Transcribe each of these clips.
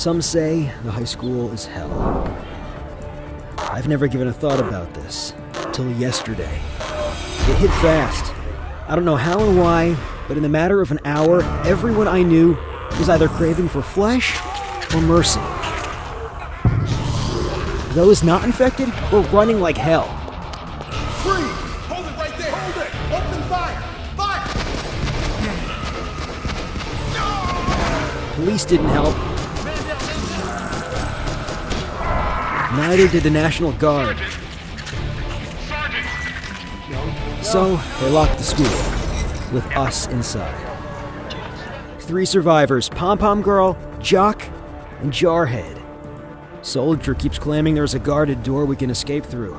Some say the high school is hell. I've never given a thought about this till yesterday. It hit fast. I don't know how and why, but in the matter of an hour, everyone I knew was either craving for flesh or mercy. Those not infected were running like hell. Freeze! Hold it right there! Hold it! Open fire! Fire! Police didn't help. Neither did the National Guard. So, they locked the school, with us inside. 3 survivors, Pom-Pom Girl, Jock, and Jarhead. Soldier keeps claiming there's a guarded door we can escape through.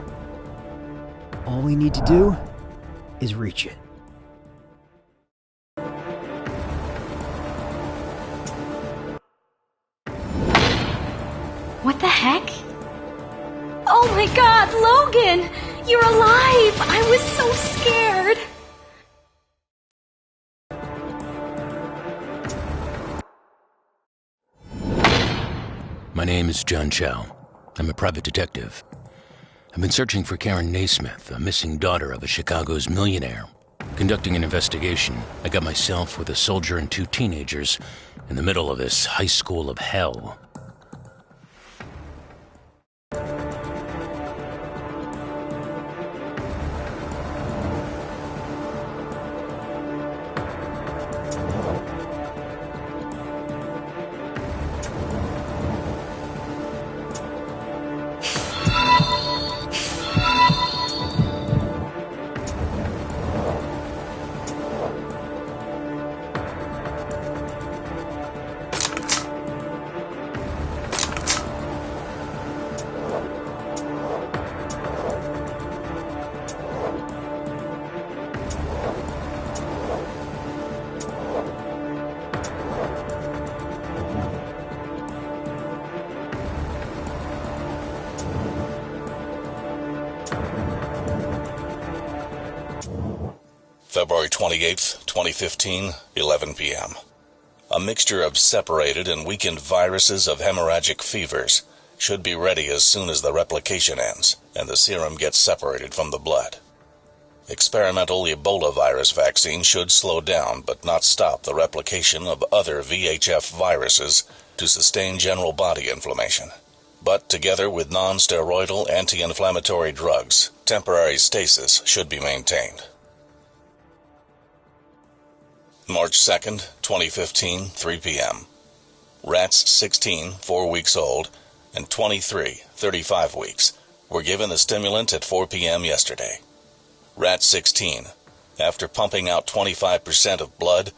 All we need to do is reach it. What the heck? Oh my God, Logan! You're alive! I was so scared! My name is John Chow. I'm a private detective. I've been searching for Karen Naismith, a missing daughter of a Chicago's millionaire. Conducting an investigation, I got myself with a soldier and 2 teenagers in the middle of this high school of hell. February 28th, 2015, 11 p.m. A mixture of separated and weakened viruses of hemorrhagic fevers should be ready as soon as the replication ends and the serum gets separated from the blood. Experimental Ebola virus vaccine should slow down but not stop the replication of other VHF viruses to sustain general body inflammation. But together with non-steroidal anti-inflammatory drugs, temporary stasis should be maintained. March 2nd, 2015, 3 p.m. Rats 16, 4 weeks old, and 23, 35 weeks, were given the stimulant at 4 p.m. yesterday. Rat 16, after pumping out 25% of blood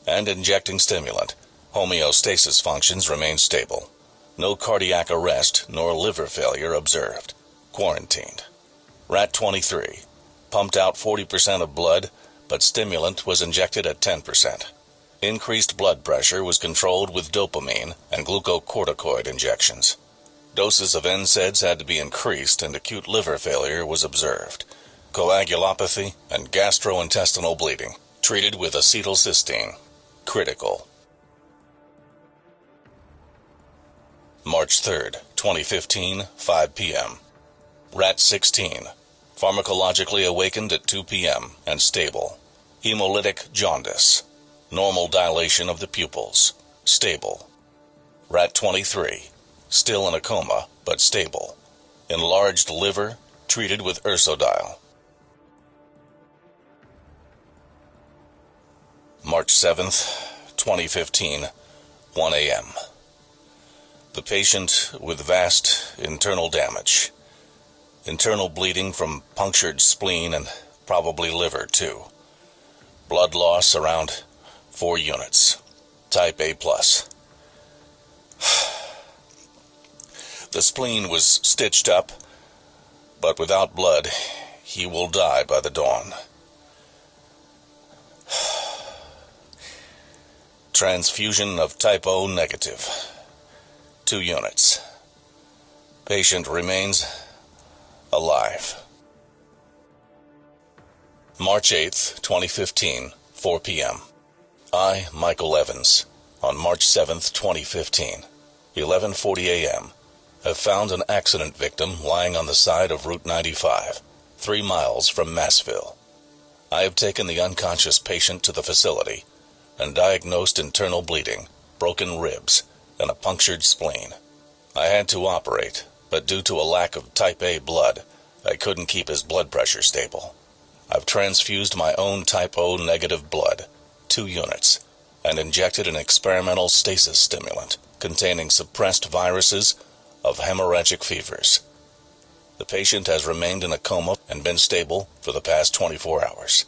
and injecting stimulant, homeostasis functions remain stable. No cardiac arrest nor liver failure observed. Quarantined. Rat 23, pumped out 40% of blood, but stimulant was injected at 10%. Increased blood pressure was controlled with dopamine and glucocorticoid injections. Doses of NSAIDs had to be increased and acute liver failure was observed. Coagulopathy and gastrointestinal bleeding, treated with acetylcysteine. Critical. March 3rd, 2015, 5 p.m. Rat 16. Pharmacologically awakened at 2 p.m. and stable. Hemolytic jaundice. Normal dilation of the pupils. Stable. Rat 23. Still in a coma, but stable. Enlarged liver, treated with Ursodiol. March 7th, 2015, 1 a.m. The patient with vast internal damage. Internal bleeding from punctured spleen and probably liver, too. Blood loss around 4 units. Type A+. The spleen was stitched up, but without blood, he will die by the dawn. Transfusion of type O negative. 2 units. Patient remains alive. March 8th, 2015, 4 p.m. I, Michael Evans, on March 7th, 2015, 11:40 a.m. have found an accident victim lying on the side of Route 95, 3 miles from Massville. I have taken the unconscious patient to the facility and diagnosed internal bleeding, broken ribs, and a punctured spleen. I had to operate, but due to a lack of type A blood, I couldn't keep his blood pressure stable. I've transfused my own type O negative blood, 2 units, and injected an experimental stasis stimulant containing suppressed viruses of hemorrhagic fevers. The patient has remained in a coma and been stable for the past 24 hours.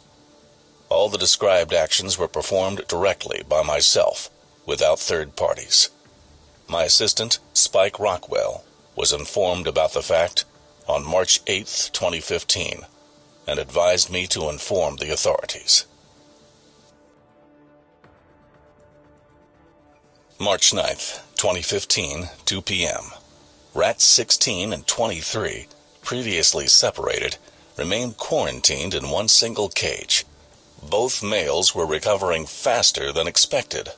All the described actions were performed directly by myself, without third parties. My assistant, Spike Rockwell, was informed about the fact on March 8, 2015, and advised me to inform the authorities. March 9, 2015, 2 p.m. Rats 16 and 23, previously separated, remained quarantined in one single cage. Both males were recovering faster than expected.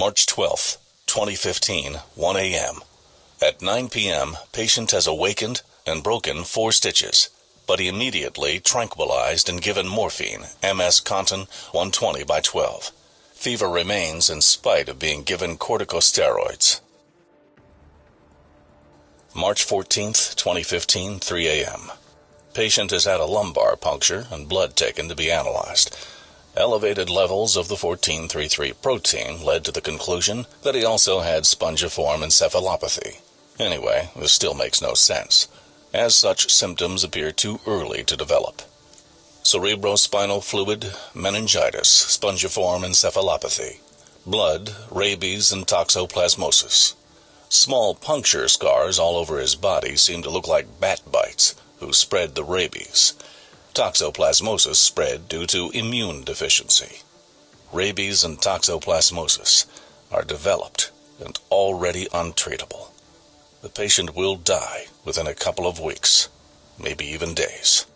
March 12th, 2015, 1 a.m. At 9 p.m., patient has awakened and broken 4 stitches, but he immediately tranquilized and given morphine, MS Contin 120 by 12. Fever remains in spite of being given corticosteroids. March 14th, 2015, 3 a.m. Patient has had a lumbar puncture and blood taken to be analyzed. Elevated levels of the 1433 protein led to the conclusion that he also had spongiform encephalopathy. Anyway, this still makes no sense, as such symptoms appear too early to develop. Cerebrospinal fluid, meningitis, spongiform encephalopathy, blood, rabies, and toxoplasmosis. Small puncture scars all over his body seem to look like bat bites, who spread the rabies. Toxoplasmosis spread due to immune deficiency. Rabies and toxoplasmosis are developed and already untreatable. The patient will die within a couple of weeks, maybe even days.